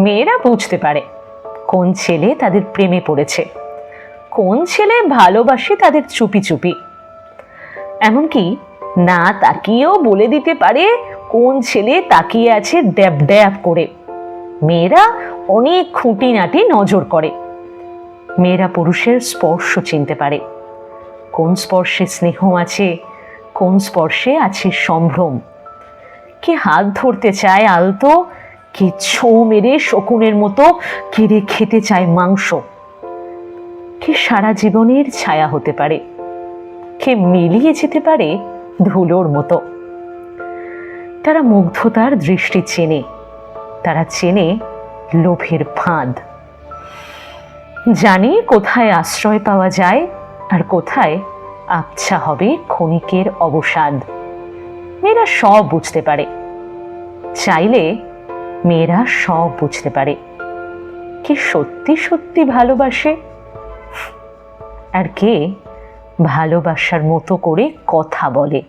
মেয়েরা বুঝতে পারে কোন ছেলে তাদের প্রেমে পড়েছে, কোন ছেলে ভালোবাসে তাদের চুপি চুপি। এমনকি না তাকিয়েও বলে দিতে পারে কোন ছেলে তাকিয়ে আছে ড্যাব ড্যাব করে। মেয়েরা অনেক খুঁটিনাটি নজর করে। মেয়েরা পুরুষের স্পর্শ চিনতে পারে, কোন স্পর্শে স্নেহ আছে, কোন স্পর্শে আছে সম্ভ্রম। কে হাত ধরতে চায় আলতো, কে ছোঁ মেরে শকুনের মতো কেড়ে খেতে চায় মাংস। কে সারা জীবনের ছায়া হতে পারে, কে মিলিয়ে যেতে পারে ধুলোর মতো। তারা মুগ্ধতার দৃষ্টি চেনে, তারা চেনে লোভের ফাঁদ, জানে কোথায় আশ্রয় পাওয়া যায় আর কোথায় আবছা হবে ক্ষণিকের অবসাদ। মেয়েরা সব বুঝতে পারে, চাইলে মেয়েরা সব বুঝতে পারে। কে সত্যি সত্যি ভালোবাসে আর কে ভালোবাসার মতো করে কথা বলে।